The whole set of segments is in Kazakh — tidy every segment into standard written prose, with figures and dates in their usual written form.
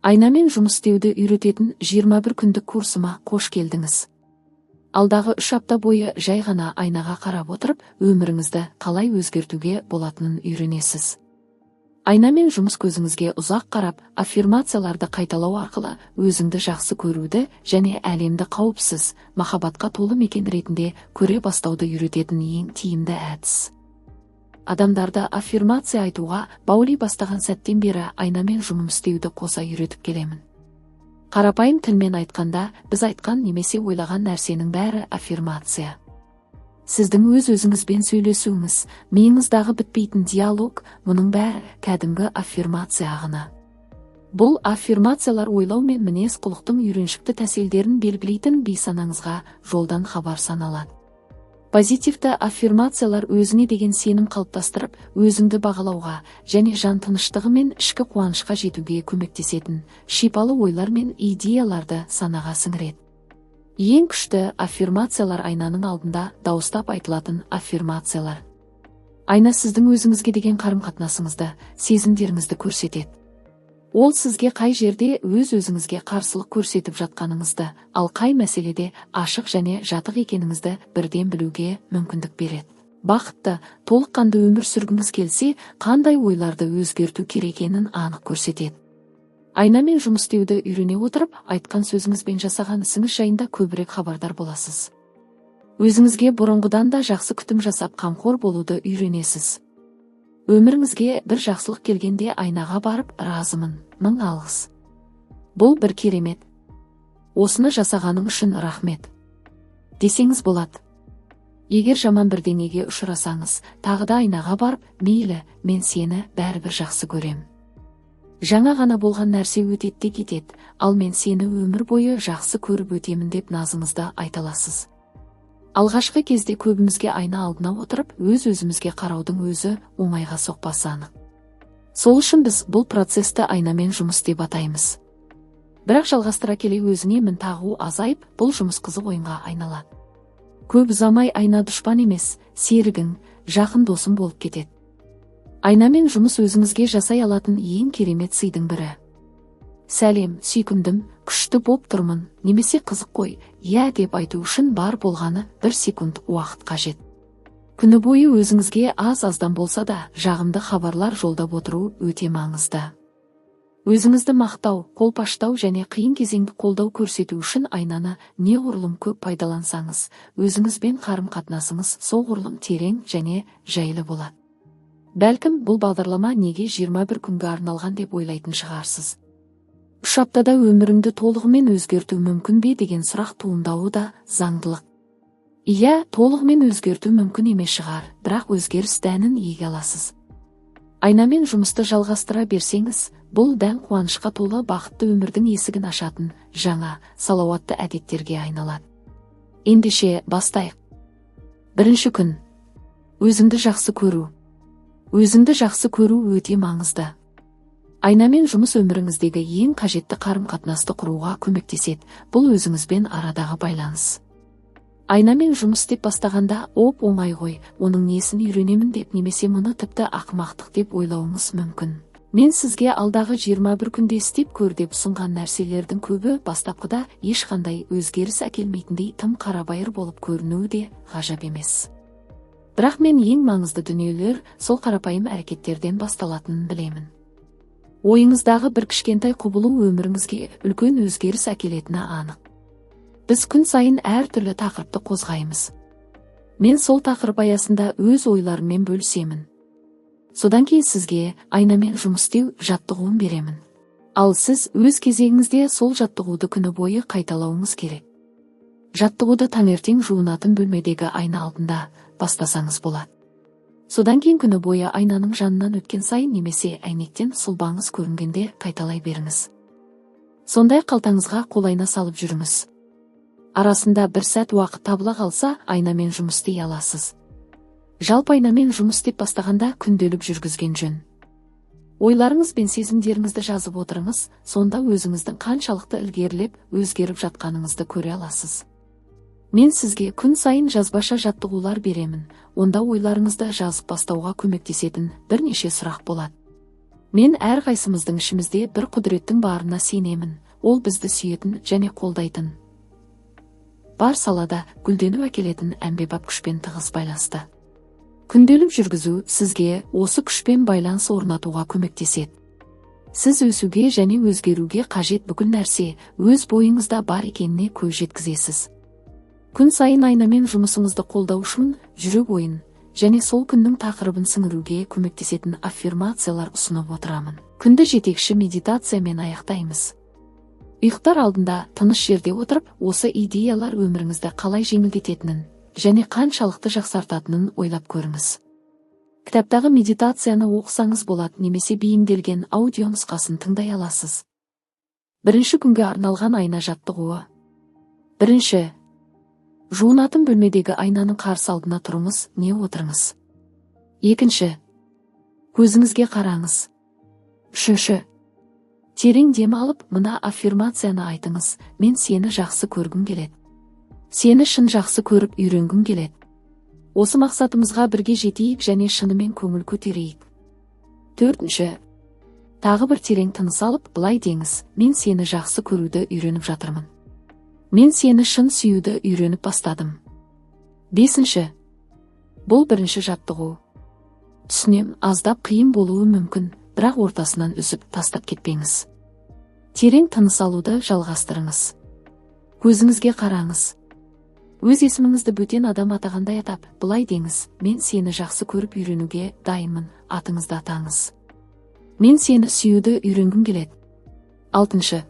Айнамен жұмыс істеуді үйрететін 21 күндік курсыма қош келдіңіз. Алдағы 3 апта бойы жай ғана айнаға қарап отырып, өміріңізді қалай өзгертуге болатынын үйренесіз. Айнамен жұмыс көзіңізге ұзақ қарап, аффирмацияларды қайталау арқылы өзіңді жақсы көруді және әлемді қауіпсіз, махаббатқа толы мекен ретінде көре бастауды үйрететін ең тиімді әдіс. Адамдарды аффирмация айтуға баули бастаған сәттен бері айнамен жұмыс істеуді қоса үйретіп келемін. Қарапайым тілмен айтқанда, біз айтқан немесе ойлаған нәрсенің бәрі аффирмация. Сіздің өз-өзіңізбен сөйлесуіңіз, миыңыздағы бітпейтін диалог, мұның бәрі кәдімгі аффирмация ағыны. Бұл аффирмациялар ойлау мен мінез құлықтың үйреншікті тәсілдерін белгілейтін бейсанаңызға жолдан хабар саналады. Позитивті аффирмациялар өзіне деген сенім қалыптастырып, өзіңді бағалауға және жан тыныштығы мен ішкі қуанышқа жетуге көмектесетін шипалы ойлар мен идеяларды санаға сіңіреді. Ең күшті аффирмациялар айнаның алдында дауыстап айтылатын аффирмациялар. Айна сіздің өзіңізге деген қарым-қатынасыңызды, сезімдеріңізді көрсетеді. Ол сізге қай жерде өз-өзіңізге қарсылық көрсетіп жатқаныңызды, ал қай мәселеде ашық және жатық екеніңізді бірден білуге мүмкіндік береді. Бақытты, толыққанды өмір сүргіңіз келсе, қандай ойларды өзгерту керек екенін анық көрсетеді. Айнамен жұмыс істеуді үйрене отырып, айтқан сөзіңіз бен жасаған ісіңіз жайында көбірек хабардар боласыз. Өзіңізге бұрынғыдан да жақсы күтім жасап қамқор болуды үйренесіз. Өміріңізге бір жақсылық келгенде айнаға барып, разымын, мың алғыс. Бұл бір керемет. Осыны жасағаның үшін рахмет десеңіз болады. Егер жаман бірдеңеге ұшырасаңыз, тағы да айнаға барып, мейлі, мен сені бәрібір жақсы көрем. Жаңа ғана болған нәрсе өтеді де кетеді, ал мен сені өмір бойы жақсы көріп өтемін деп назыңызды айталасыз. Алғашқы кезде көбімізге айна алдына отырып, өз-өзімізге қараудың өзі оңайға соқпасы анық. Сол үшін біз бұл процесті айнамен жұмыс деп атаймыз. Бірақ жалғастыра келе өзіне мін тағу азайып, бұл жұмыс қызық ойынға айналады. Көп ұзамай айна дұшпан емес, серігің, жақын досың болып кетеді. Айнамен жұмыс өзіңізге жасай алатын ең керемет сыйдың бірі. Сәлем, сүйкімдім, күшті боп тұрмын, немесе қызық қой, иә деп айту үшін бар болғаны 1 секунд уақыт қажет. Күні бойы өзіңізге аз-аздан болса да жағымды хабарлар жолдап отыру өте маңызды. Өзіңізді мақтау, қолпаштау және қиын кезеңді қолдау көрсету үшін айнаны неғұрлым көп пайдалансаңыз, өзіңізбен қарым-қатынасыңыз соғұрлым терең және жайлы болады. Бәлкім бұл бағдарлама неге 21 күнге арналған деп ойлайтын шығарсыз. 3 аптада өміріңді толығымен өзгерту мүмкін бе деген сұрақ туындауы да заңдылық. Иә, толығымен өзгерту мүмкін емес шығар, бірақ өзгеріс дәнін еге аласыз. Айнамен жұмысты жалғастыра берсеңіз, бұл дән қуанышқа толы бақытты өмірдің есігін ашатын жаңа, салауатты әдеттерге айналады. Ендеше бастайық. 1 күн. Өзіңді жақсы көру. Өзіңді жақсы көру өте маңызды. Айнамен жұмыс өміріңіздегі ең қажетті қарым-қатынасты құруға көмектеседі. Бұл өзіңізбен арадағы байланыс. Айнамен жұмыс деп бастағанда, оңай ғой, оның несін үйренемін деп немесе мұны тіпті ақымақтық деп ойлауыңыз мүмкін. Мен сізге алдағы 21 күнде істеп көр деп ұсынған нәрселердің көбі бастапқыда ешқандай өзгеріс әкелмейтіндей тым қарабайыр болып көрінуі де ғажап емес. Бірақ мен ең маңызды дүниелер сол қарапайым әрекеттерден басталатынын білемін. Ойыңыздағы бір кішкентай құбылу өміріңізге үлкен өзгеріс әкелетіні анық. Біз күн сайын әртүрлі тақырыпты қозғаймыз. Мен сол тақырып аясында өз ойларыммен бөлісемін. Содан кейін сізге айнамен жұмыс істеу жаттығуын беремін. Ал сіз өз кезегіңізде сол жаттығуды күні бойы қайталауыңыз керек. Жаттығуды таңертең жуынатын бөлмедегі айна алдында бастасаңыз болады. Содан кейін күні бойы айнаның жанынан өткен сайын немесе әйнектен сұлбаңыз көрінгенде қайталай беріңіз. Сондай қалтаңызға қолайна салып жүріңіз. Арасында бір сәт уақыт табыла қалса, айнамен жұмыс істей аласыз. Жалпы айнамен жұмыс істеп бастағанда күнделік жүргізген жөн. Ойларыңыз бен сезімдеріңізді жазып отырыңыз, сонда өзіңіздің қаншалықты ілгерілеп, өзгеріп жатқаныңызды көре аласыз. Мен сізге күн сайын жазбаша жаттығулар беремін, онда ойларыңызды жазып бастауға көмектесетін бірнеше сұрақ болады. Мен әрқайсымыздың ішімізде бір құдіреттің барына сенемін. Ол бізді сүйетін және қолдайтын. Бар салада гүлденіп әкелетін әмбебап күшпен тығыз байланысты. Күнделік жүргізу сізге осы күшпен байланыс орнатуға көмектеседі. Сіз өсуге және өзгеруге қажет бүкіл нәрсе өз бойыңызда бар екеніне көз жеткізесіз. Күн сайын айнамен жұмысыңызды қолдау үшін жүрек ойын және сол күннің тақырыбын сіңіруге көмектесетін аффирмациялар ұсынып отырамын. Күнді жетекші медитациямен аяқтаймыз. Ұйықтар алдында тыныш жерде отырып, осы идеялар өміріңізді қалай жеңілдететінін және қаншалықты жақсартатынын ойлап көріңіз. Кітаптағы медитацияны оқысаңыз болады, немесе бейімделген аудио нұсқасын тыңдай аласыз. Бірінші күнге арналған айна жаттығуы. Бірінші. Жуынатын бөлмедегі айнаның қарсы алдына тұрыңыз не отырыңыз. Екінші. Көзіңізге қараңыз. Үшінші. Терең дем алып, мына аффирмацияны айтыңыз. Мен сені жақсы көргім келеді. Сені шын жақсы көріп үйренгім келеді. Осы мақсатымызға бірге жетейік және шынымен көңіл көтерейік. Төртінші. Тағы бір терең тыныс алып, былай деңіз. Мен сені жақсы көруді үйреніп жатырмын. Мен сені шын сүюді үйреніп бастадым. Бесінші. Бұл бірінші жаттығу. Түсінем, аздап қиын болуы мүмкін, бірақ ортасынан үзіп тастап кетпеңіз. Терең тыныс алуды жалғастырыңыз. Көзіңізге қараңыз. Өз есіміңізді бөтен адам атағандай атап, былай деңіз. Мен сені жақсы көріп үйренуге дайынмын, атыңызды атаңыз. Мен сені сүюді үйренгім келеді. Алтыншы.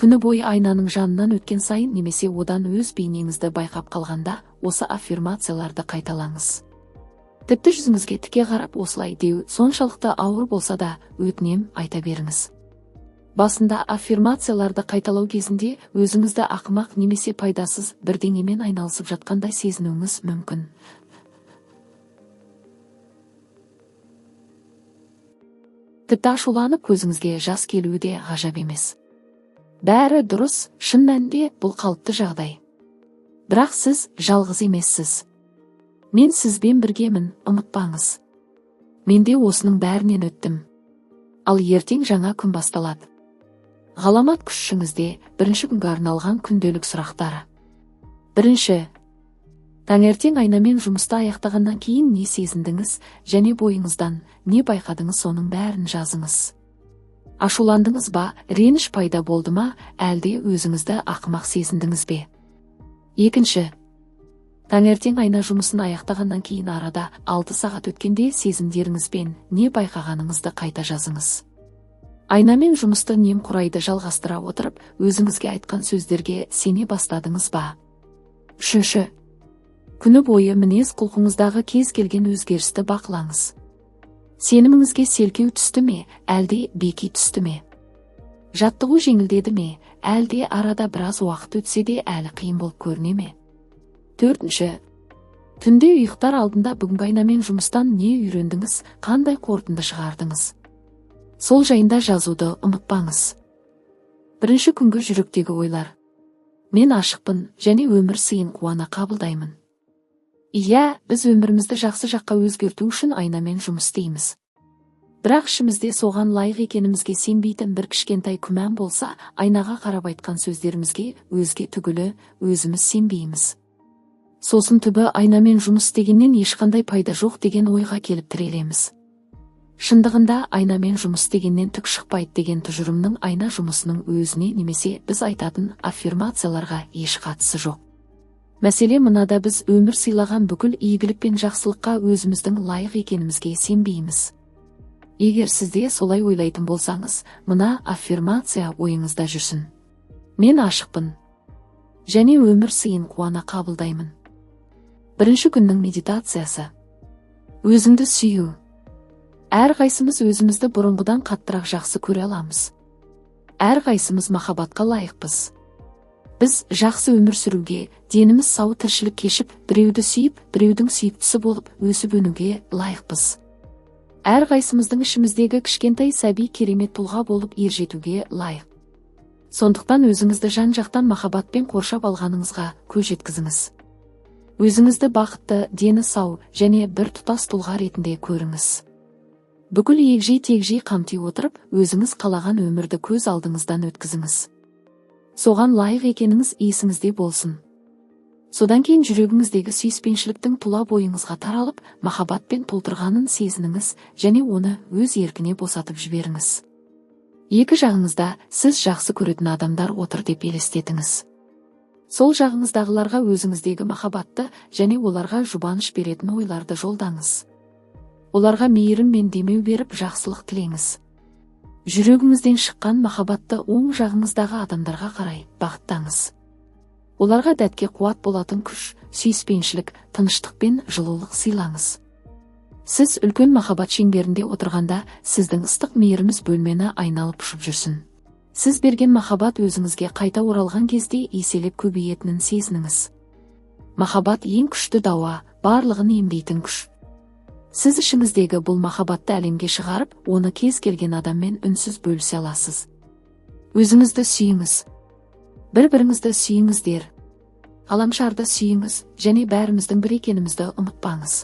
Күні бойы айнаның жанынан өткен сайын немесе одан өз бейнеңізді байқап қалғанда, осы аффирмацияларды қайталаңыз. Тіпті жүзіңізге тіке қарап осылай деу соншалықты ауыр болса да, өтінем айта беріңіз. Басында аффирмацияларды қайталау кезінде өзіңізді ақымақ немесе пайдасыз бірдеңемен айналысып жатқандай сезінуіңіз мүмкін. Тіпті ашуланып көзіңізге жас келуі де ғажап емес. Бәрі дұрыс, шын мәнінде бұл қалыпты жағдай. Бірақ сіз жалғыз емессіз. Мен сізбен біргемін, ұмытпаңыз. Мен де осының бәрінен өттім. Ал ертең жаңа күн басталады. Ғаламат күшіңізде бірінші күнге арналған күнделік сұрақтары. Бірінші. Таңертең айнамен жұмысты аяқтағаннан кейін не сезіндіңіз және бойыңыздан не байқадыңыз, соның бәрін жазыңыз. Ашуландыңыз ба, реніш пайда болды ма, әлде өзіңізді ақымақ сезіндіңіз бе? Екінші. Таңертең айна жұмысын аяқтағаннан кейін арада 6 сағат өткенде сезімдеріңізбен не байқағаныңызды қайта жазыңыз. Айнамен жұмысты немқұрайды жалғастыра отырып, өзіңізге айтқан сөздерге сене бастадыңыз ба? Үшінші. Күні бойы мінез құлқыңыздағы кез келген өзгерісті бақылаңыз. Сеніміңізге селкеу түсті ме, әлде беки түсті ме? Жаттығу жеңілдеді ме, әлде арада біраз уақыт өтсе де әлі қиын болып көріне ме? Төртінші. Түнде ұйықтар алдында бүгінгі айнамен жұмыстан не үйрендіңіз, қандай қорытынды шығардыңыз? Сол жайында жазуды ұмытпаңыз. Бірінші күнгі жүректегі ойлар. Мен ашықпын және өмір сыйын қуана қабылдаймын. Иә, біз өмірімізді жақсы жаққа өзгерту үшін айнамен жұмыс істейміз. Бірақ ішімізде соған лайық екенімізге сенбейтін бір кішкентай күмән болса, айнаға қарап айтқан сөздерімізге өзге түгілі өзіміз сенбейміз. Сосын түбі айнамен жұмыс істегеннен ешқандай пайда жоқ деген ойға келіп тірелеміз. Шындығында айнамен жұмыс істегеннен түк шықпайды деген тұжырымның айна жұмысының өзіне немесе біз айтатын аффирмацияларға еш қатысы жоқ. Мәселе мынада, біз өмір сыйлаған бүкіл игілік пен жақсылыққа өзіміздің лайық екенімізге сенбейміз. Егер сізде солай ойлайтын болсаңыз, мына аффирмация ойыңызда жүрсін. Мен ашықпын және өмір сыйын қуана қабылдаймын. Бірінші күннің медитациясы. Өзіңді сүю. Әрқайсымыз өзімізді бұрынғыдан қаттырақ жақсы көре аламыз. Әрқайсымыз махаббатқа лайықпыз. Біз жақсы өмір сүруге, деніміз сау тіршілік кешіп, біреуді сүйіп, біреудің сүйіктісі болып, өсіп өнуге лайықпыз. Әрқайсымыздың ішіміздегі кішкентай сәби керемет тұлға болып ержетуге лайық. Сондықтан өзіңізді жан-жақтан махаббатпен қоршап алғаныңызға көз жеткізіңіз. Өзіңізді бақытты, дені сау және бір тұтас тұлға ретінде көріңіз. Бүкіл егжей-тегжей қамти отырып, өзіңіз қалаған өмірді көз алдыңыздан өткізіңіз. Соған лайық екеніңіз есіңізде болсын. Содан кейін жүрегіңіздегі сүйіспеншіліктің тұла бойыңызға таралып, махаббатпен толтырғанын сезініңіз және оны өз еркіне босатып жіберіңіз. Екі жағыңызда сіз жақсы көретін адамдар отыр деп елестетіңіз. Сол жағыңыздағыларға өзіңіздегі махаббатты және оларға жұбаныш беретін ойларды жолдаңыз. Оларға мейірім мен демеу беріп жақсылық тілеңіз. Жүрегіңізден шыққан махаббатты оң жағыңыздағы адамдарға қарай бағыттаңыз. Оларға дәтке қуат болатын күш, сүйіспеншілік, тыныштық пен жылулық сыйлаңыз. Сіз үлкен махаббат шеңберінде отырғанда, сіздің ыстық мейіріміз бөлмені айналып ұшып жүрсін. Сіз берген махаббат өзіңізге қайта оралған кезде еселеп көбейетінін сезініңіз. Махаббат ең күшті дауа, барлығын емдейтін күш. Сіз ішіңіздегі бұл махаббатты әлемге шығарып, оны кез келген адаммен үнсіз бөлісе аласыз. Өзіңізді сүйіңіз. Бір-біріңізді сүйіңіздер. Ғаламшарды сүйіңіз және бәріміздің бір екенімізді ұмытпаңыз.